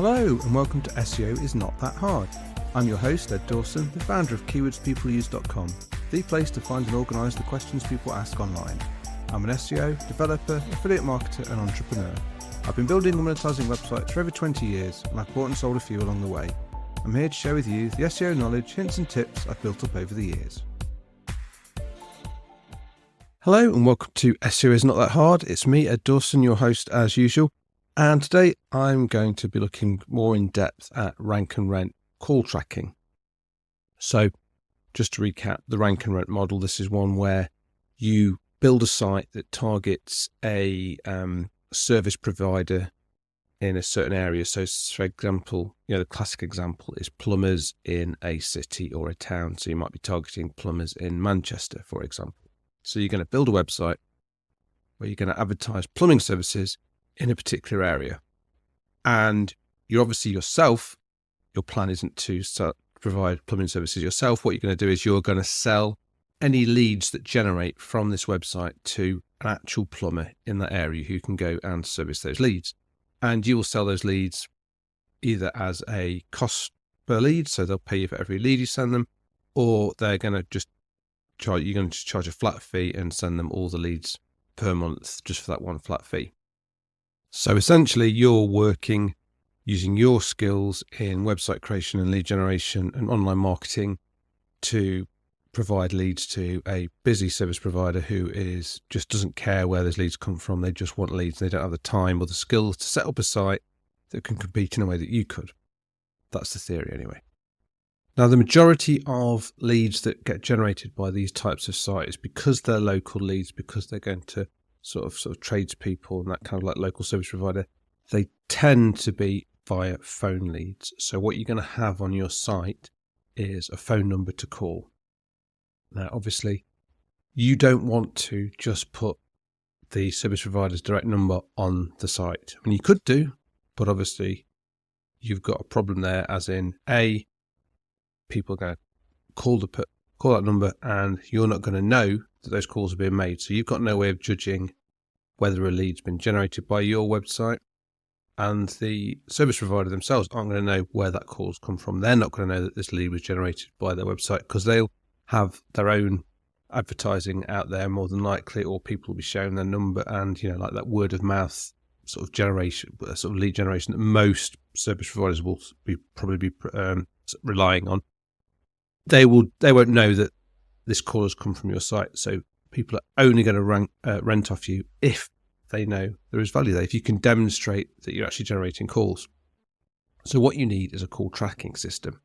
Hello and welcome to SEO is Not That Hard. I'm your host, Ed Dawson, the founder of keywordspeopleuse.com, the place to find and organise the questions people ask online. I'm an SEO, developer, affiliate marketer and entrepreneur. I've been building and monetizing websites for over 20 years and I've bought and sold a few along the way. I'm here to share with you the SEO knowledge, hints and tips I've built up over the years. Hello and welcome to SEO is Not That Hard. It's me, Ed Dawson, your host as usual. And today I'm going to be looking more in depth at rank and rent call tracking. So just to recap the rank and rent model, this is one where you build a site that targets a service provider in a certain area. So for example, the classic example is plumbers in a city or a town. So you might be targeting plumbers in Manchester, for example. So you're going to build a website where you're going to advertise plumbing services in a particular area. And you're obviously yourself, your plan isn't to provide plumbing services yourself. What you're going to do is you're going to sell any leads that generate from this website to an actual plumber in that area who can go and service those leads. And you will sell those leads either as a cost per lead, so they'll pay you for every lead you send them, or they're going to just charge a flat fee and send them all the leads per month just for that one flat fee. So essentially you're working using your skills in website creation and lead generation and online marketing to provide leads to a busy service provider who just doesn't care where those leads come from. They just want leads. They don't have the time or the skills to set up a site that can compete in a way that you could. That's the theory anyway. Now, the majority of leads that get generated by these types of sites, because they're local leads, because they're going to sort of tradespeople and that kind of like local service provider, they tend to be via phone leads. So what you're going to have on your site is a phone number to call. Now, obviously, you don't want to just put the service provider's direct number on the site. I mean, you could do, but obviously you've got a problem there, as in people are going to call that number and you're not going to know that those calls are being made. So you've got no way of judging whether a lead's been generated by your website, and the service provider themselves aren't going to know where that call's come from. They're not going to know that this lead was generated by their website because they'll have their own advertising out there more than likely, or people will be sharing their number, and like that word of mouth sort of generation, sort of lead generation that most service providers will probably be relying on. They won't know that this call has come from your site. So people are only going to rent off you if they know there is value there, if you can demonstrate that you're actually generating calls. So what you need is a call tracking system.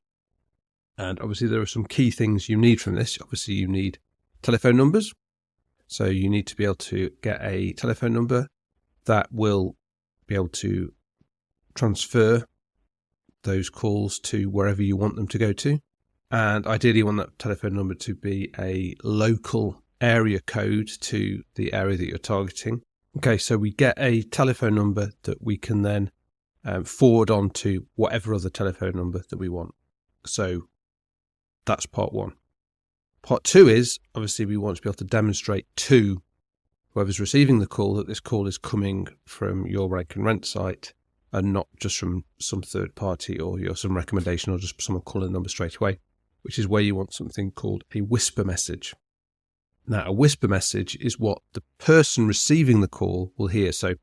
And obviously there are some key things you need from this. Obviously you need telephone numbers. So you need to be able to get a telephone number that will be able to transfer those calls to wherever you want them to go to. And ideally you want that telephone number to be a local area code to the area that you're targeting. Okay, so we get a telephone number that we can then forward on to whatever other telephone number that we want. So that's part one. Part two is, obviously, we want to be able to demonstrate to whoever's receiving the call that this call is coming from your rank and rent site and not just from some third party or some recommendation or just someone calling the number straight away, which is where you want something called a whisper message. Now, a whisper message is what the person receiving the call will hear. So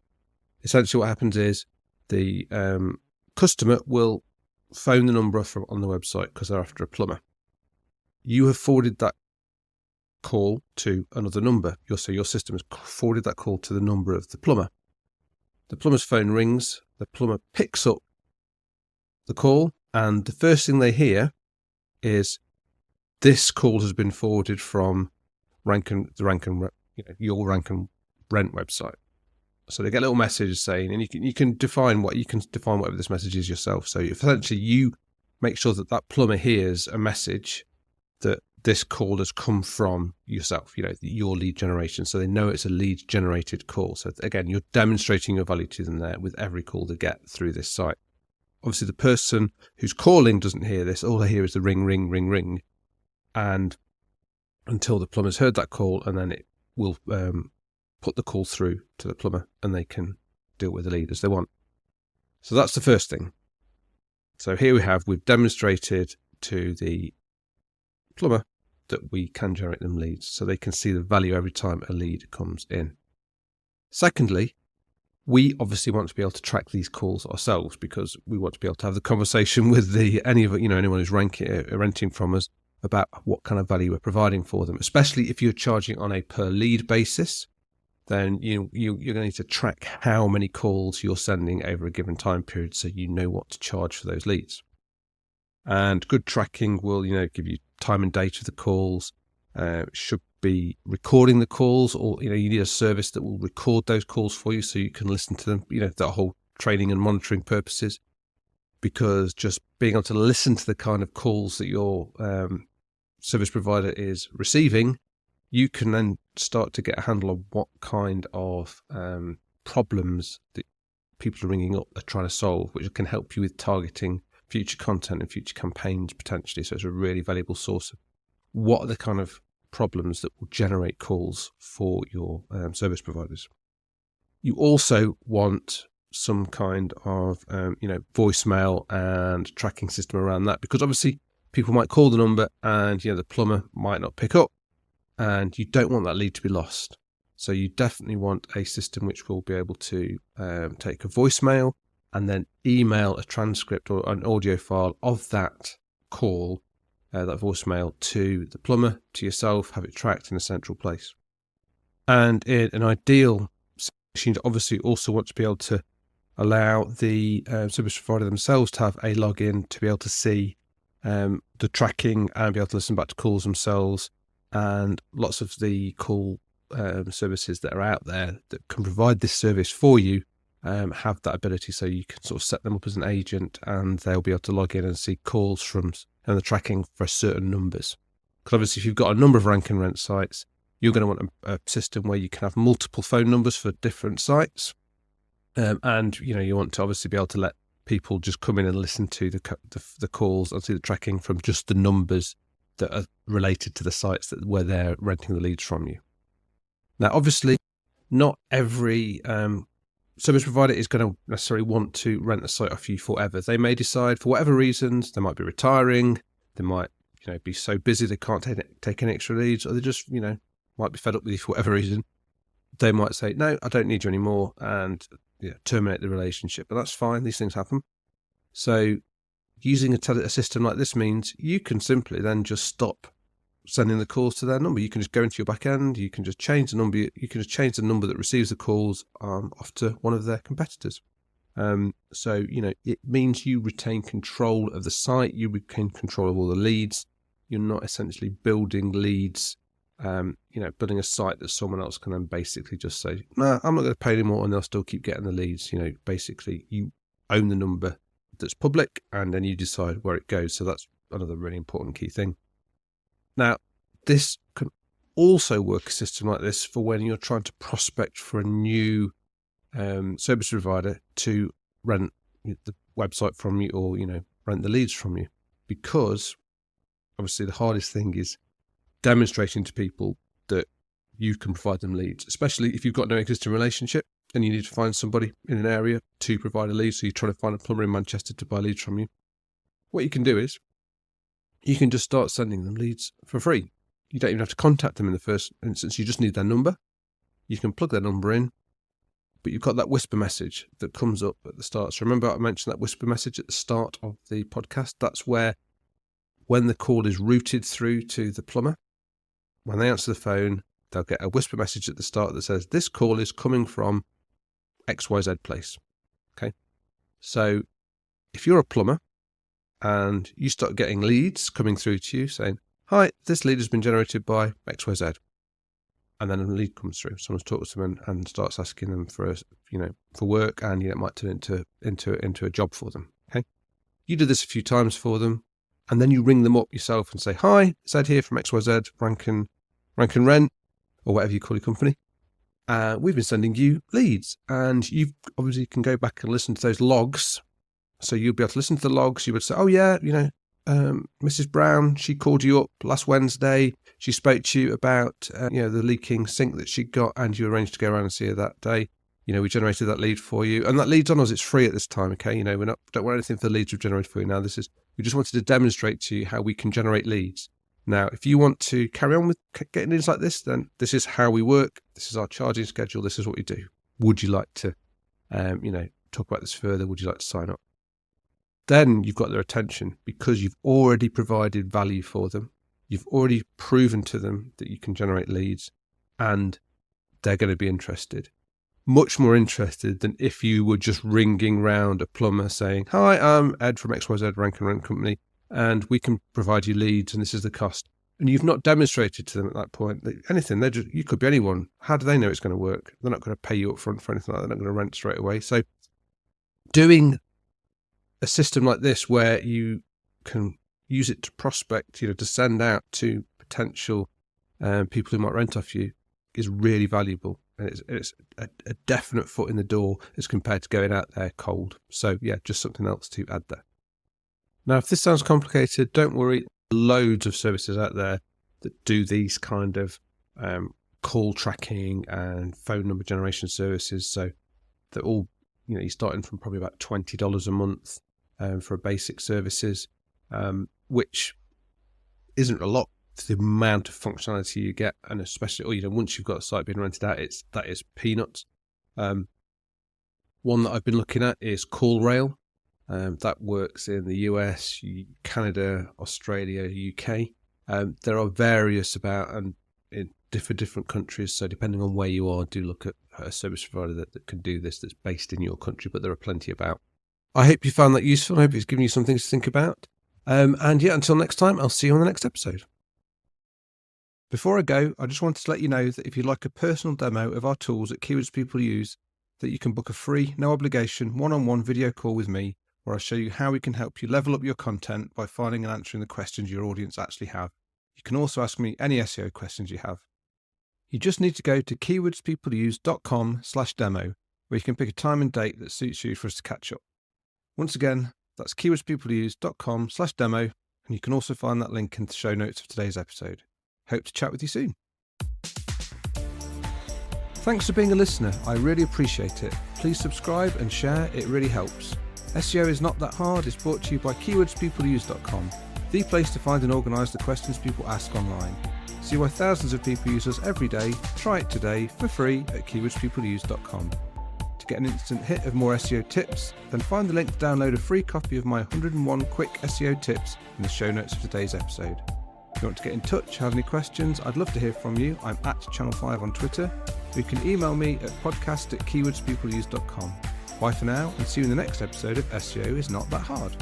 essentially what happens is the customer will phone the number from on the website because they're after a plumber. You have forwarded that call to another number. Your system has forwarded that call to the number of the plumber. The plumber's phone rings, the plumber picks up the call, and the first thing they hear is this call has been forwarded from your rank and rent website. So they get a little message saying, and you can define whatever this message is yourself. So essentially you make sure that plumber hears a message that this call has come from yourself, your lead generation. So they know it's a lead generated call. So again, you're demonstrating your value to them there with every call they get through this site. Obviously the person who's calling doesn't hear this. All they hear is the ring, ring, ring, ring. And until the plumber's heard that call, and then it will put the call through to the plumber and they can deal with the lead as they want. So that's the first thing. So here we've demonstrated to the plumber that we can generate them leads, so they can see the value every time a lead comes in. Secondly, we obviously want to be able to track these calls ourselves, because we want to be able to have the conversation with anyone who's renting from us about what kind of value we're providing for them. Especially if you're charging on a per lead basis, then you're going to need to track how many calls you're sending over a given time period, so you know what to charge for those leads. And good tracking will, give you time and date of the calls. Should be recording the calls, or you need a service that will record those calls for you so you can listen to them. That whole training and monitoring purposes. Because just being able to listen to the kind of calls that your service provider is receiving, you can then start to get a handle on what kind of problems that people are ringing up are trying to solve, which can help you with targeting future content and future campaigns potentially. So it's a really valuable source of what are the kind of problems that will generate calls for your service providers. You also want some kind of voicemail and tracking system around that, because obviously people might call the number and the plumber might not pick up, and you don't want that lead to be lost. So you definitely want a system which will be able to take a voicemail and then email a transcript or an audio file of that call, that voicemail, to the plumber, to yourself, have it tracked in a central place. And in an ideal situation, obviously also want to be able to allow the service provider themselves to have a login to be able to see the tracking and be able to listen back to calls themselves. And lots of the call services that are out there that can provide this service for you have that ability, so you can sort of set them up as an agent and they'll be able to log in and see calls from and the tracking for certain numbers. Because obviously if you've got a number of rank and rent sites, you're going to want a system where you can have multiple phone numbers for different sites. And you want to obviously be able to let people just come in and listen to the calls and see the tracking from just the numbers that are related to the sites where they're renting the leads from you. Now, obviously, not every service provider is going to necessarily want to rent a site off you forever. They may decide, for whatever reasons, they might be retiring, they might be so busy they can't take any extra leads, or they just might be fed up with you for whatever reason. They might say, no, I don't need you anymore, and terminate the relationship. But that's fine, these things happen. So using a system like this means you can simply then just stop sending the calls to their number. You can just go into your back end, you can just change the number, that receives the calls off to one of their competitors. So it means you retain control of the site, you retain control of all the leads. You're not essentially building leads, building a site that someone else can then basically just say, no, I'm not going to pay anymore, and they'll still keep getting the leads. Basically you own the number that's public, and then you decide where it goes. So that's another really important key thing. Now, this can also work, a system like this, for when you're trying to prospect for a new service provider to rent the website from you, or rent the leads from you, because obviously the hardest thing is demonstrating to people that you can provide them leads, especially if you've got no existing relationship and you need to find somebody in an area to provide a lead. So you're trying to find a plumber in Manchester to buy leads from you. What you can do is you can just start sending them leads for free. You don't even have to contact them in the first instance. You just need their number. You can plug their number in, but you've got that whisper message that comes up at the start. So remember I mentioned that whisper message at the start of the podcast? That's where, when the call is routed through to the plumber, when they answer the phone, they'll get a whisper message at the start that says, this call is coming from XYZ place. Okay. So if you're a plumber and you start getting leads coming through to you saying, hi, this lead has been generated by XYZ. And then a lead comes through. Someone talks to them and starts asking them for work, and it might turn into a job for them. Okay. You do this a few times for them, and then you ring them up yourself and say, hi, it's Ed here from XYZ, Rank and Rent, or whatever you call your company. We've been sending you leads, and you obviously can go back and listen to those logs. So you'll be able to listen to the logs. You would say, oh yeah, Mrs. Brown, she called you up last Wednesday. She spoke to you about, the leaking sink that she got, and you arranged to go around and see her that day. we generated that lead for you, and that lead's on us. It's free at this time. Okay. We don't want anything for the leads we've generated for you now. We just wanted to demonstrate to you how we can generate leads. Now, if you want to carry on with getting leads like this, then this is how we work. This is our charging schedule. This is what we do. Would you like to, talk about this further? Would you like to sign up? Then you've got their attention because you've already provided value for them. You've already proven to them that you can generate leads, and they're going to be interested. Much more interested than if you were just ringing round a plumber saying, "Hi, I'm Ed from XYZ Rank and Rent Company, and we can provide you leads, and this is the cost." And you've not demonstrated to them at that point that anything. You could be anyone. How do they know it's going to work? They're not going to pay you up front for anything like that. They're not going to rent straight away. So doing a system like this where you can use it to prospect, to send out to potential people who might rent off you is really valuable. And it's a definite foot in the door as compared to going out there cold. So yeah, just something else to add there. Now, if this sounds complicated, don't worry. Loads of services out there that do these kind of call tracking and phone number generation services. So they're all, you're starting from probably about $20 a month for basic services, which isn't a lot for the amount of functionality you get, and especially, once you've got a site being rented out, that is peanuts. One that I've been looking at is CallRail. That works in the US, Canada, Australia, UK. There are various about and for different countries. So depending on where you are, do look at a service provider that can do this, that's based in your country, but there are plenty about. I hope you found that useful. I hope it's given you some things to think about. And yeah, until next time, I'll see you on the next episode. Before I go, I just wanted to let you know that if you'd like a personal demo of our tools that keywords people use, that you can book a free, no obligation, one-on-one video call with me, where I'll show you how we can help you level up your content by finding and answering the questions your audience actually have. You can also ask me any SEO questions you have. You just need to go to keywordspeopleuse.com/demo, where you can pick a time and date that suits you for us to catch up. Once again, that's keywordspeopleuse.com/demo, and you can also find that link in the show notes of today's episode. Hope to chat with you soon. Thanks for being a listener. I really appreciate it. Please subscribe and share. It really helps. SEO is not that hard. It's brought to you by keywordspeopleuse.com, the place to find and organise the questions people ask online. See why thousands of people use us every day. Try it today for free at keywordspeopleuse.com. To get an instant hit of more SEO tips, then find the link to download a free copy of my 101 quick SEO tips in the show notes of today's episode. If you want to get in touch, have any questions, I'd love to hear from you. I'm at Channel5 on Twitter. You can email me at podcast@keywordspeopleuse.com. Bye for now, and see you in the next episode of SEO is Not That Hard.